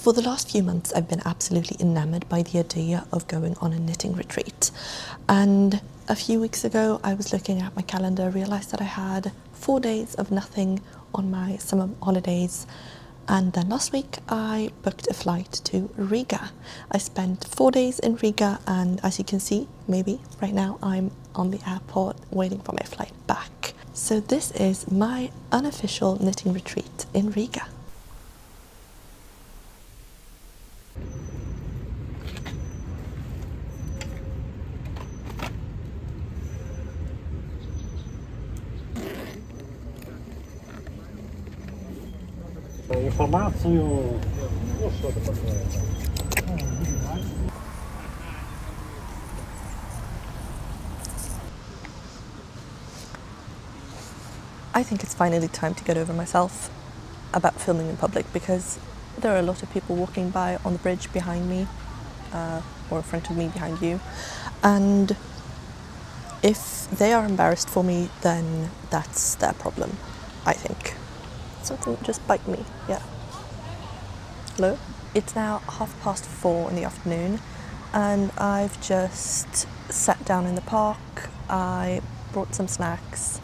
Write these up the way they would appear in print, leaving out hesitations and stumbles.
For the last few months, I've been absolutely enamored by the idea of going on a knitting retreat. And a few weeks ago, I was looking at my calendar, realized that I had 4 days of nothing on my summer holidays. And then last week, I booked a flight to Riga. I spent 4 days in Riga, and as you can see, maybe right now, I'm on the airport waiting for my flight back. So this is my unofficial knitting retreat in Riga. Informację. I think it's finally time to get over myself about filming in public, because there are a lot of people walking by on the bridge behind me, or in front of me behind you, and if they are embarrassed for me, then that's their problem, I think. Something just bite me, yeah. Hello? It's now 4:30 in the afternoon, and I've just sat down in the park. I brought some snacks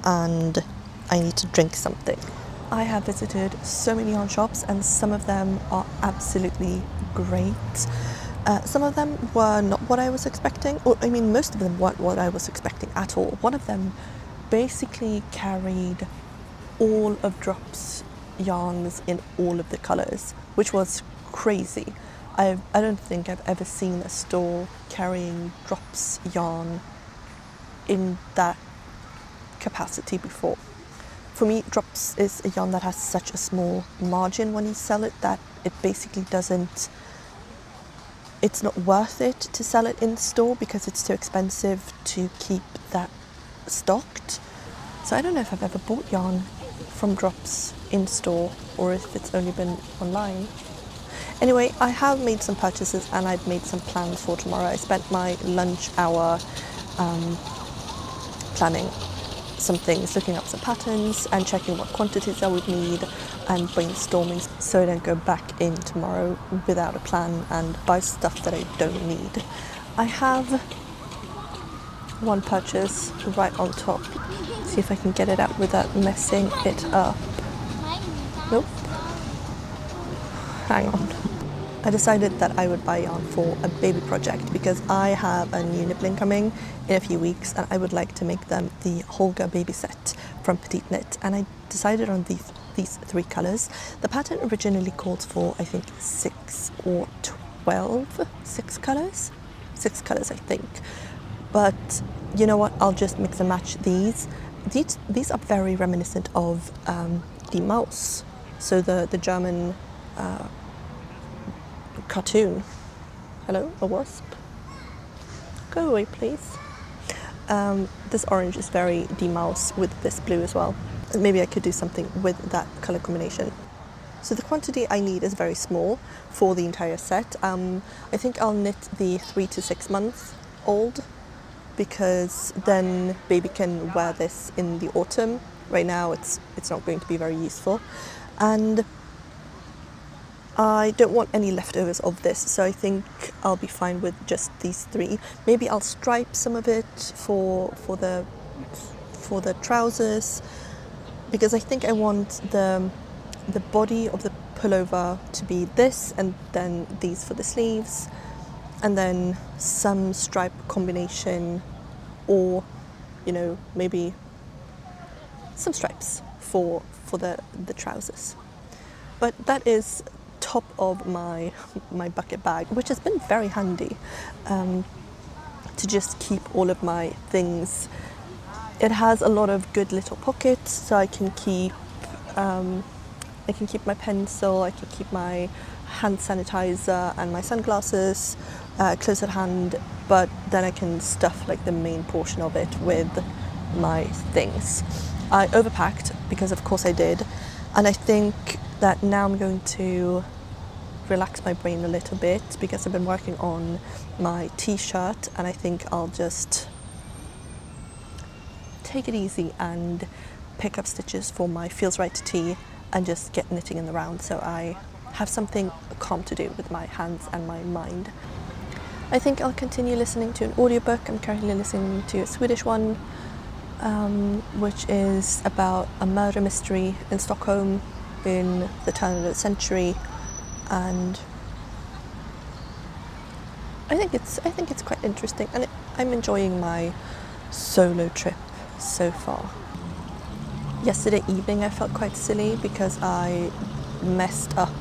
and I need to drink something. I have visited so many yarn shops, and some of them are absolutely great. Some of them were not what I was expecting, or I mean most of them weren't what I was expecting at all. One of them basically carried all of Drop's yarns in all of the colours, which was crazy. I don't think I've ever seen a store carrying Drop's yarn in that capacity before. For me, Drops is a yarn that has such a small margin when you sell it that it basically doesn't, it's not worth it to sell it in store because it's too expensive to keep that stocked. So I don't know if I've ever bought yarn from Drops in store or if it's only been online. Anyway, I have made some purchases and I've made some plans for tomorrow. I spent my lunch hour planning some things, looking up some patterns and checking what quantities I would need and brainstorming so I don't go back in tomorrow without a plan and buy stuff that I don't need. I have one purchase right on top. See if I can get it out without messing it up. Nope. Hang on. I decided that I would buy yarn for a baby project because I have a new nibbling coming in a few weeks and I would like to make them the Holger baby set from PetiteKnit, and I decided on these 3 colours. The pattern originally called for I think 6 or 12, 6 colours? 6 colours I think. But you know what, I'll just mix and match these. These are very reminiscent of the mouse, so the German cartoon. Hello, a wasp? Go away, please. This orange is very the mouse with this blue as well. Maybe I could do something with that colour combination. So the quantity I need is very small for the entire set. I think I'll knit the 3 to 6 month old because then baby can wear this in the autumn. Right now it's not going to be very useful. And I don't want any leftovers of this, so I think I'll be fine with just these 3. Maybe I'll stripe some of it for the trousers, because I think I want the body of the pullover to be this, and then these for the sleeves, and then some stripe combination, or you know, maybe some stripes for the trousers. But that is top of my bucket bag, which has been very handy to just keep all of my things. It has a lot of good little pockets, so I can keep my pencil, I can keep my hand sanitizer and my sunglasses close at hand, but then I can stuff like the main portion of it with my things. I overpacked because of course I did, and I think that now I'm going to relax my brain a little bit because I've been working on my t-shirt, and I think I'll just take it easy and pick up stitches for my Feels Right tee and just get knitting in the round. So I have something calm to do with my hands and my mind. I think I'll continue listening to an audiobook. I'm currently listening to a Swedish one, which is about a murder mystery in Stockholm in the turn of the century, and I think it's quite interesting, and I'm enjoying my solo trip so far. Yesterday evening I felt quite silly because I messed up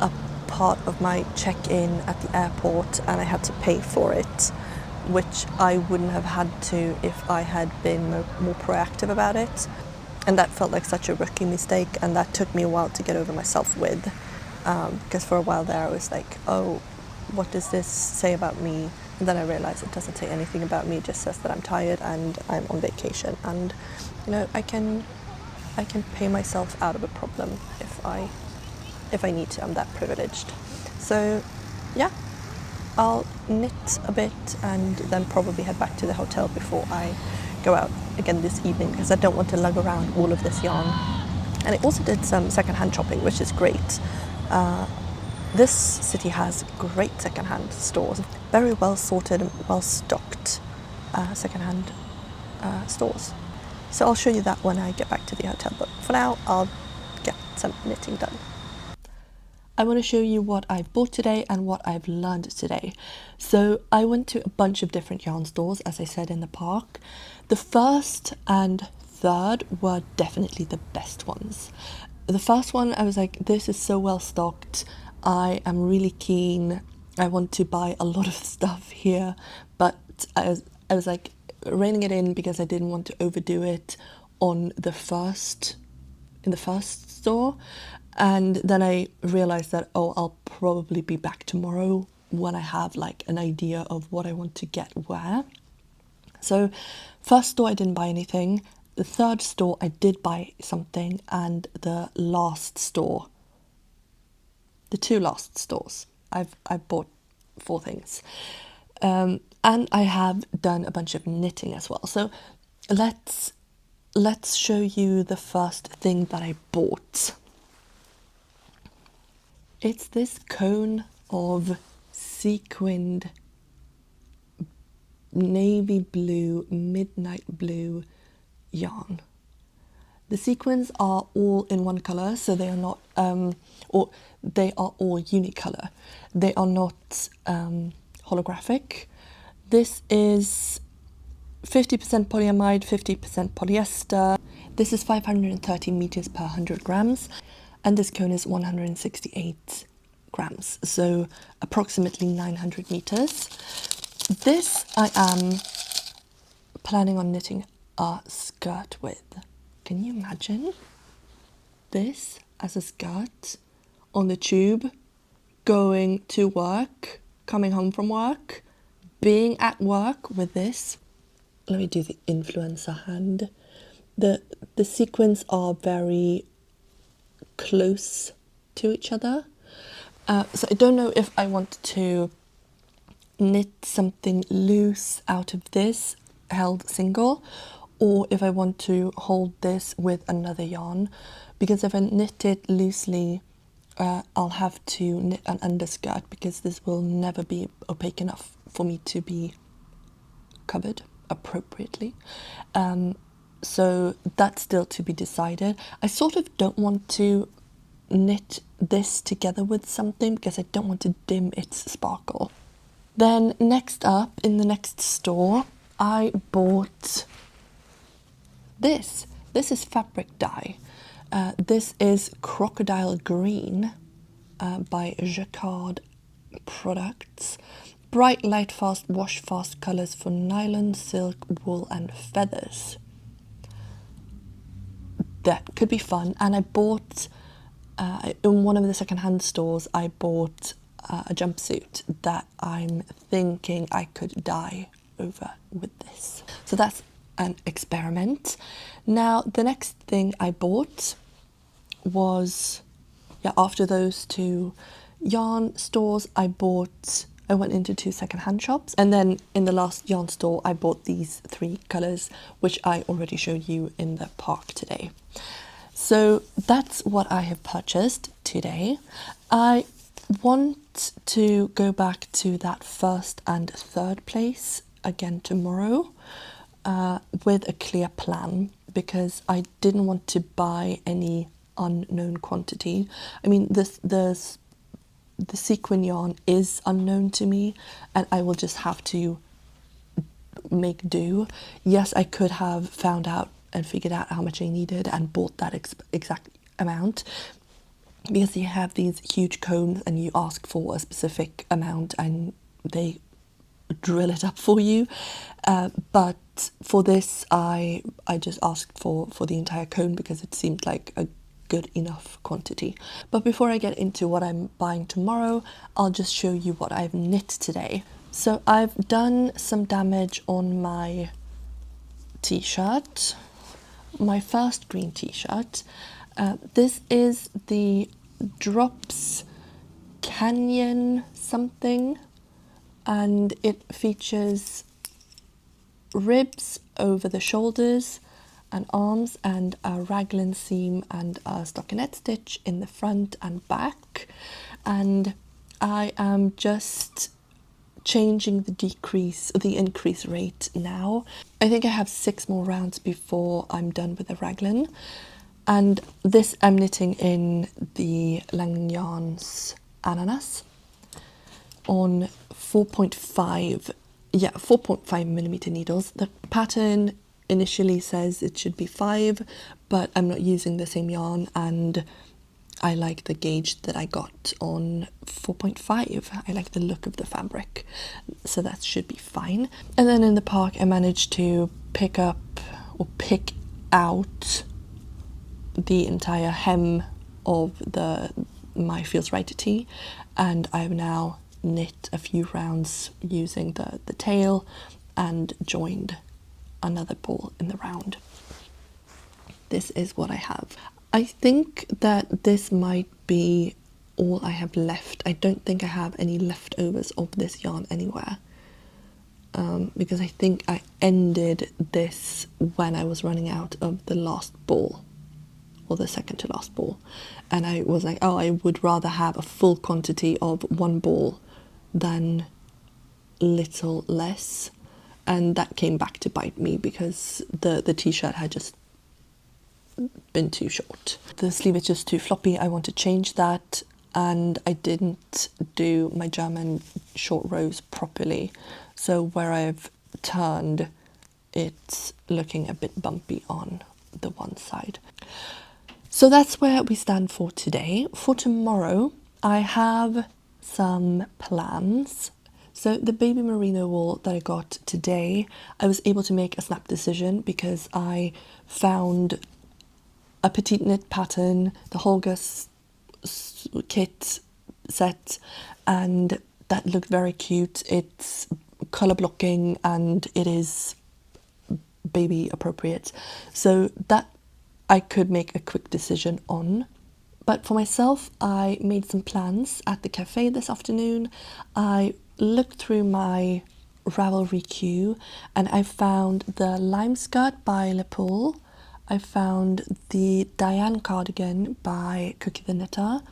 a part of my check-in at the airport and I had to pay for it, which I wouldn't have had to if I had been more proactive about it. And that felt like such a rookie mistake, and that took me a while to get over myself with, because for a while there I was like, oh, what does this say about me? And then I realized it doesn't say anything about me, it just says that I'm tired and I'm on vacation, and you know, I can pay myself out of a problem if I need to. I'm that privileged. So yeah, I'll knit a bit and then probably head back to the hotel before I go out again this evening, because I don't want to lug around all of this yarn. And I also did some secondhand shopping, which is great. This city has great secondhand stores, very well sorted and well stocked secondhand stores. So I'll show you that when I get back to the hotel, but for now I'll get some knitting done. I want to show you what I've bought today and what I've learned today. So I went to a bunch of different yarn stores, as I said, in the park. The first and third were definitely the best ones. The first one, I was like, this is so well stocked. I am really keen. I want to buy a lot of stuff here, but I was like reining it in because I didn't want to overdo it in the first store. And then I realized that, oh, I'll probably be back tomorrow when I have like an idea of what I want to get where. So first store I didn't buy anything. The third store I did buy something, and the two last stores I've bought 4 things. And I have done a bunch of knitting as well. So let's show you the first thing that I bought. It's this cone of sequined navy blue, midnight blue yarn. The sequins are all in one colour, so they are not, or they are all unicolor. They are not holographic. This is 50% polyamide, 50% polyester. This is 530 meters per 100 grams, and this cone is 168 grams, so approximately 900 meters. This I am planning on knitting a skirt with. Can you imagine this as a skirt on the tube, going to work, coming home from work, being at work with this? Let me do the influencer hand. The sequins are very close to each other. So I don't know if I want to knit something loose out of this held single, or if I want to hold this with another yarn, because if I knit it loosely, I'll have to knit an underskirt, because this will never be opaque enough for me to be covered appropriately. So that's still to be decided. I sort of don't want to knit this together with something because I don't want to dim its sparkle. Then next up, in the next store, I bought this. This is fabric dye. This is Crocodile Green by Jacquard Products. Bright, light, fast, wash fast colors for nylon, silk, wool and feathers. That could be fun. And I bought, in one of the secondhand stores, I bought a jumpsuit that I'm thinking I could dye over with this. So that's an experiment. Now, the next thing I bought was, after those 2 yarn stores, I went into 2 secondhand shops, and then in the last yarn store I bought these 3 colours, which I already showed you in the park today. So that's what I have purchased today. I want to go back to that first and third place again tomorrow with a clear plan, because I didn't want to buy any unknown quantity. I mean, the sequin yarn is unknown to me, and I will just have to make do. Yes, I could have found out and figured out how much I needed and bought that exact amount, because you have these huge combs and you ask for a specific amount and they drill it up for you. But for this, I just asked for the entire cone because it seemed like a good enough quantity. But before I get into what I'm buying tomorrow, I'll just show you what I've knit today. So I've done some damage on my t-shirt, my first green t-shirt. This is the Drops Canyon something, and it features ribs over the shoulders and arms and a raglan seam and a stockinette stitch in the front and back. And I am just changing the increase rate now. I think I have 6 more rounds before I'm done with the raglan. And this I'm knitting in the Lang Yarns Ananas on 4.5 millimeter needles. The pattern initially says it should be 5, but I'm not using the same yarn, and I like the gauge that I got on 4.5. I like the look of the fabric, so that should be fine. And then in the park I managed to pick out the entire hem of my Feels Right tee, and I've now knit a few rounds using the tail and joined another ball in the round. This is what I have. I think that this might be all I have left. I don't think I have any leftovers of this yarn anywhere, because I think I ended this when I was running out of the last ball, or the second to last ball, and I was like, oh, I would rather have a full quantity of one ball than little less, and that came back to bite me because the t-shirt had just been too short. The sleeve is just too floppy. I want to change that, and I didn't do my German short rows properly, so where I've turned, it's looking a bit bumpy on the one side. So that's where we stand for today. For tomorrow, I have some plans. So the baby merino wool that I got today, I was able to make a snap decision because I found a PetiteKnit pattern, the Holger kit set, and that looked very cute. It's color blocking and it is baby appropriate. So that I could make a quick decision on. But for myself, I made some plans at the cafe this afternoon. I looked through my Ravelry queue and I found the lime skirt by Le Pool. I found the Diane cardigan by Cookie the Knitter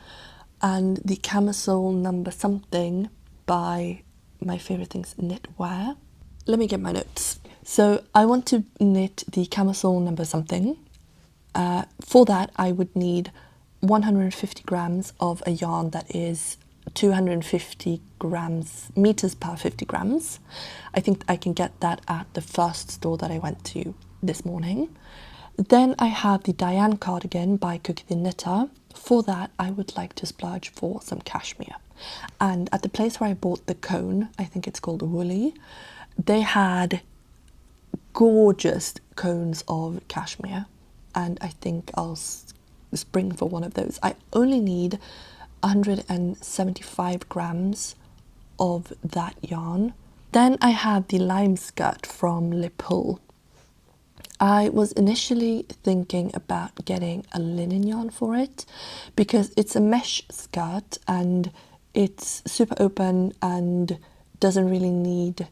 and the Camisole number something by my favourite things, knitwear. Let me get my notes. So I want to knit the Camisole number something. For that I would need 150 grams of a yarn that is 250 meters per 50 grams. I think I can get that at the first store that I went to this morning. Then I have the Diane cardigan by Cookie the Knitter. For that I would like to splurge for some cashmere. And at the place where I bought the cone, I think it's called Woolly, they had gorgeous cones of cashmere, and I think I'll spring for one of those. I only need 175 grams of that yarn. Then I have the lime skirt from Le Pool. I was initially thinking about getting a linen yarn for it because it's a mesh skirt and it's super open and doesn't really need,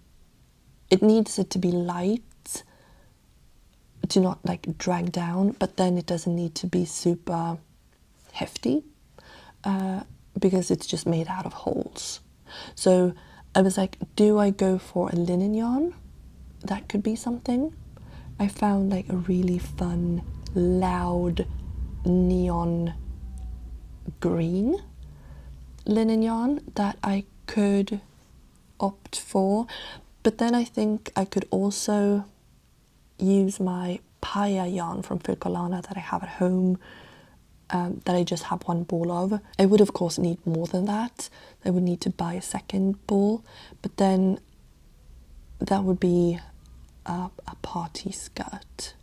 it needs it to be light to not like drag down, but then it doesn't need to be super hefty because it's just made out of holes. So I was like, do I go for a linen yarn? That could be something. I found like a really fun, loud, neon green linen yarn that I could opt for, but then I think I could also use my Paya yarn from Filcolana that I have at home, that I just have one ball of. I would of course need more than that. I would need to buy a second ball, but then that would be a party skirt.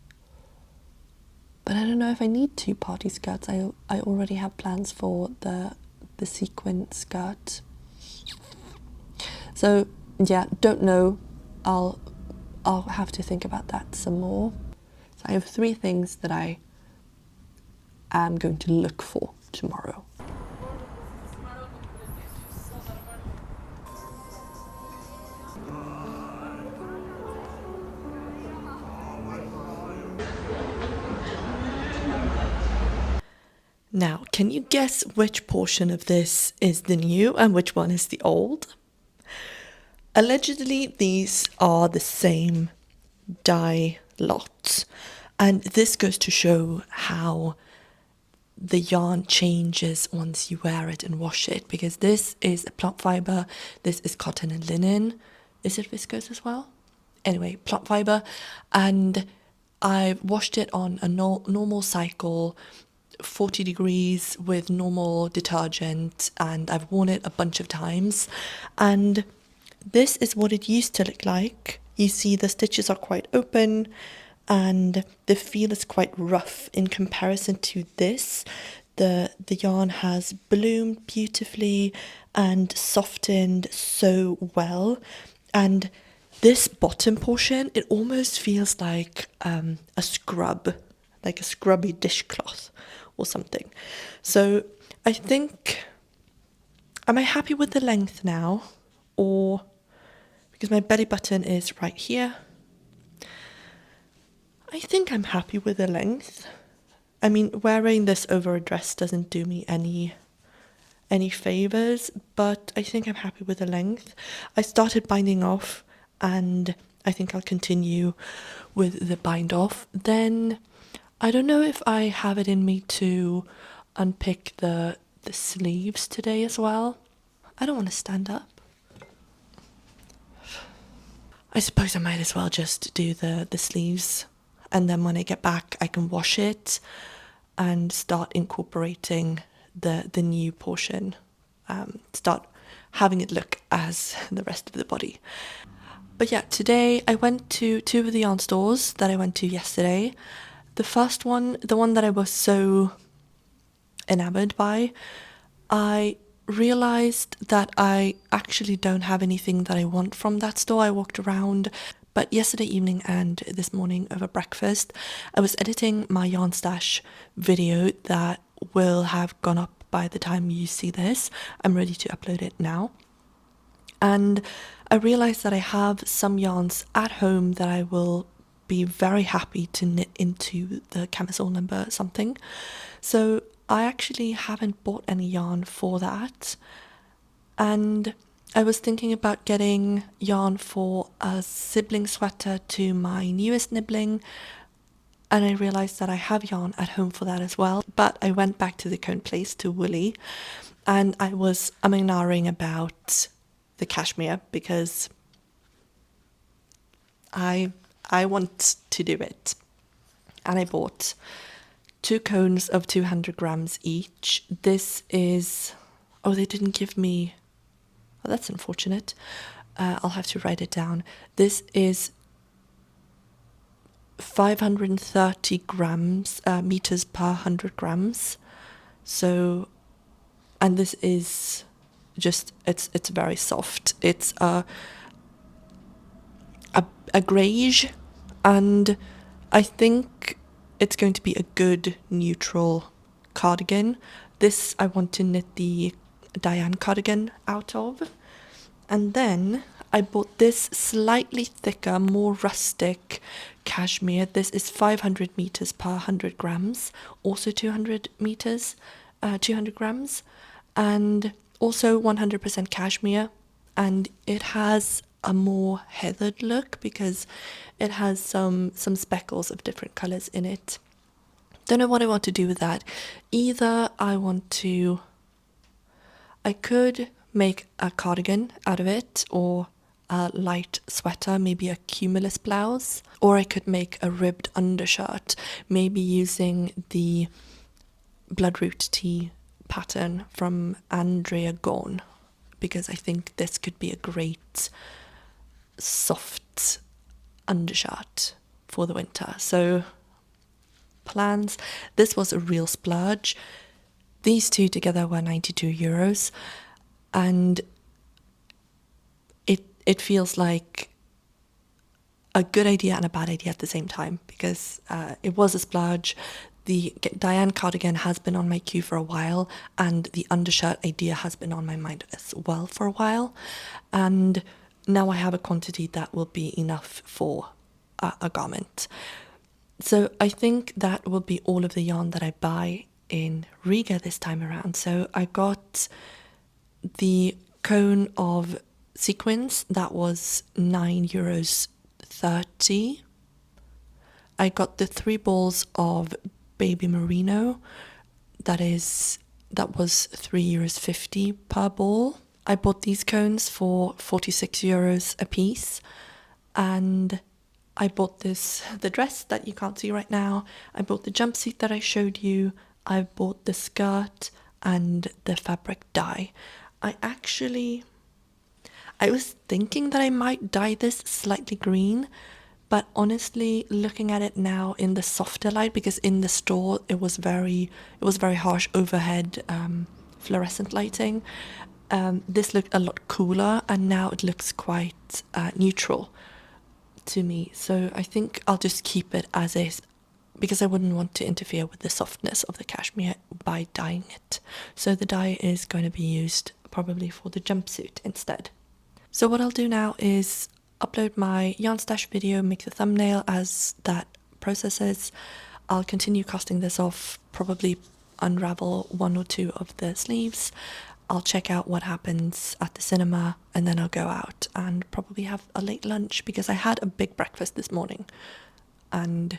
But I don't know if I need 2 party skirts. I already have plans for the sequin skirt. So yeah, don't know. I'll have to think about that some more. So I have 3 things that I am going to look for tomorrow. Now, can you guess which portion of this is the new and which one is the old? Allegedly, these are the same dye lot, and this goes to show how the yarn changes once you wear it and wash it, because this is a plant fibre, this is cotton and linen. Is it viscose as well? Anyway, plant fibre, and I washed it on a normal cycle, 40 degrees with normal detergent, and I've worn it a bunch of times, and this is what it used to look like. You see the stitches are quite open and the feel is quite rough in comparison to this. The yarn has bloomed beautifully and softened so well, and this bottom portion, it almost feels like a scrub, like a scrubby dishcloth or something. So I think, am I happy with the length now? Or, because my belly button is right here, I think I'm happy with the length. I mean, wearing this over a dress doesn't do me any favors, but I think I'm happy with the length. I started binding off, and I think I'll continue with the bind off. Then I don't know if I have it in me to unpick the sleeves today as well. I don't want to stand up. I suppose I might as well just do the sleeves, and then when I get back I can wash it and start incorporating the new portion, start having it look as the rest of the body. But yeah, today I went to 2 of the yarn stores that I went to yesterday. The first one, the one that I was so enamored by, I realized that I actually don't have anything that I want from that store. I walked around, but yesterday evening and this morning over breakfast, I was editing my yarn stash video that will have gone up by the time you see this. I'm ready to upload it now. And I realized that I have some yarns at home that I will be very happy to knit into the camisole number something. So I actually haven't bought any yarn for that, and I was thinking about getting yarn for a sibling sweater to my newest nibbling, and I realized that I have yarn at home for that as well. But I went back to the Cone Place to Woolly, and I was umming about the cashmere because I want to do it, and I bought 2 cones of 200 grams each. This is, oh, they didn't give me, oh, that's unfortunate. I'll have to write it down. This is 530 grams, meters per 100 grams. So, and this is just, it's very soft. It's a greige, and I think it's going to be a good neutral cardigan. This I want to knit the Diane cardigan out of. And then I bought this slightly thicker, more rustic cashmere. This is 500 meters per 100 grams, also 200 meters, 200 grams, and also 100% cashmere. And it has a more heathered look because it has some speckles of different colors in it. Don't know what I want to do with that. Either I could make a cardigan out of it, or a light sweater, maybe a cumulus blouse, or I could make a ribbed undershirt, maybe using the Bloodroot tee pattern from Andrea Gaughan, because I think this could be a great soft undershirt for the winter. So plans. This was a real splurge. These two together were 92 euros, and it feels like a good idea and a bad idea at the same time, because it was a splurge. The Diane cardigan has been on my queue for a while, and the undershirt idea has been on my mind as well for a while, and now I have a quantity that will be enough for a garment. So I think that will be all of the yarn that I buy in Riga this time around. So I got the cone of sequins, that was €9.30. I got the 3 balls of baby merino, that was €3.50 per ball. I bought these cones for €46 a piece, and I bought the dress that you can't see right now. I bought the jumpsuit that I showed you. I bought the skirt and the fabric dye. I was thinking that I might dye this slightly green, but honestly, looking at it now in the softer light, because in the store it was very harsh overhead fluorescent lighting. This looked a lot cooler, and now it looks quite neutral to me. So I think I'll just keep it as is, because I wouldn't want to interfere with the softness of the cashmere by dyeing it. So the dye is going to be used probably for the jumpsuit instead. So what I'll do now is upload my yarn stash video, make the thumbnail as that processes. I'll continue casting this off, probably unravel 1 or 2 of the sleeves. I'll check out what happens at the cinema, and then I'll go out and probably have a late lunch, because I had a big breakfast this morning and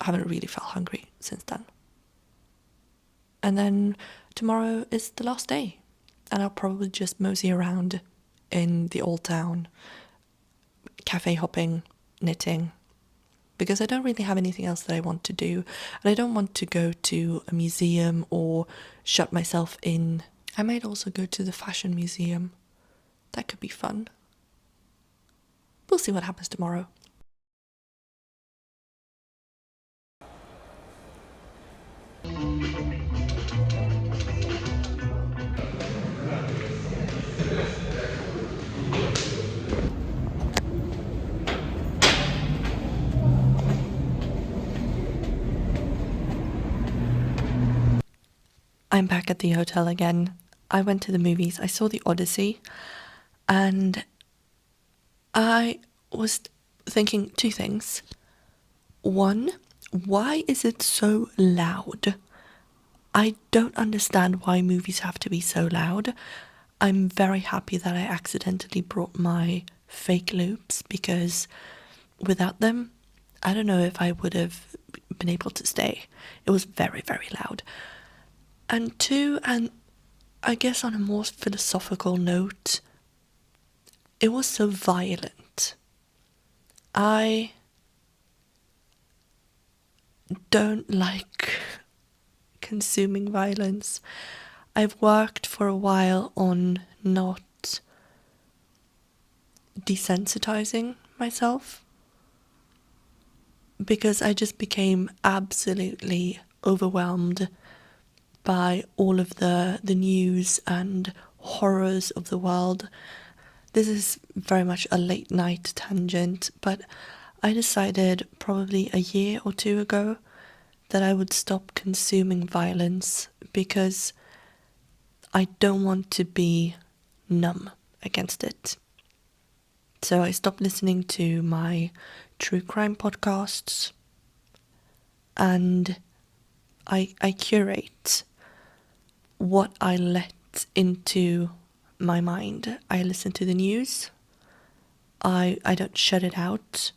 haven't really felt hungry since then. And then tomorrow is the last day, and I'll probably just mosey around in the old town, cafe hopping, knitting, because I don't really have anything else that I want to do, and I don't want to go to a museum or shut myself in. I might also go to the fashion museum. That could be fun. We'll see what happens tomorrow. I'm back at the hotel again. I went to the movies. I saw The Odyssey, and I was thinking 2 things. One, why is it so loud? I don't understand why movies have to be so loud. I'm very happy that I accidentally brought my fake loops, because without them, I don't know if I would have been able to stay. It was very, very loud. And 2, and I guess on a more philosophical note, it was so violent. I don't like consuming violence. I've worked for a while on not desensitizing myself, because I just became absolutely overwhelmed by all of the news and horrors of the world. This is very much a late night tangent, but I decided probably a year or 2 ago that I would stop consuming violence, because I don't want to be numb against it. So I stopped listening to my true crime podcasts, and I curate what I let into my mind. I listen to the news. I don't shut it out,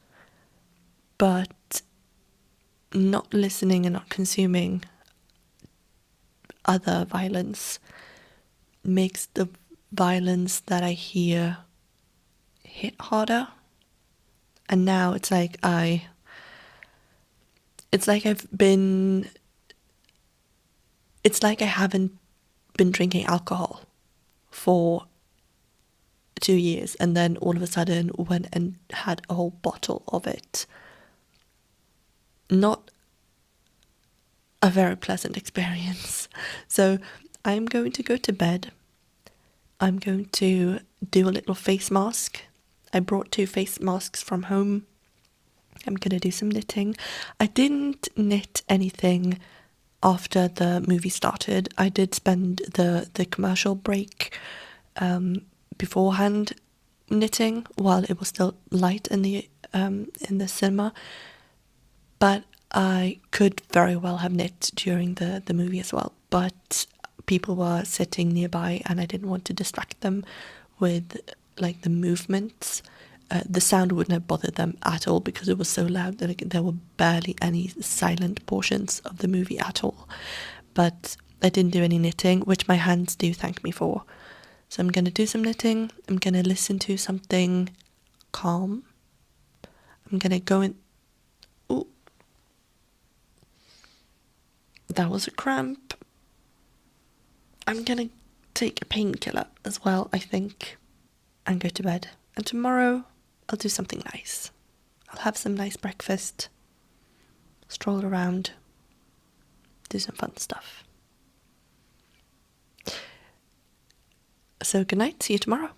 but not listening and not consuming other violence makes the violence that I hear hit harder. And now it's like I've I haven't been drinking alcohol for 2 years, and then all of a sudden went and had a whole bottle of it. Not a very pleasant experience. So I'm going to go to bed. I'm going to do a little face mask. I brought 2 face masks from home. I'm going to do some knitting. I didn't knit anything after the movie started. I did spend the commercial break beforehand knitting while it was still light in the cinema, but I could very well have knit during the movie as well, but people were sitting nearby and I didn't want to distract them with like the movements. The sound wouldn't have bothered them at all because it was so loud that there were barely any silent portions of the movie at all. But I didn't do any knitting, which my hands do thank me for. So I'm going to do some knitting. I'm going to listen to something calm. I'm going to go in... Ooh. That was a cramp. I'm going to take a painkiller as well, I think, and go to bed. And tomorrow I'll do something nice. I'll have some nice breakfast, stroll around, do some fun stuff. So good night, see you tomorrow.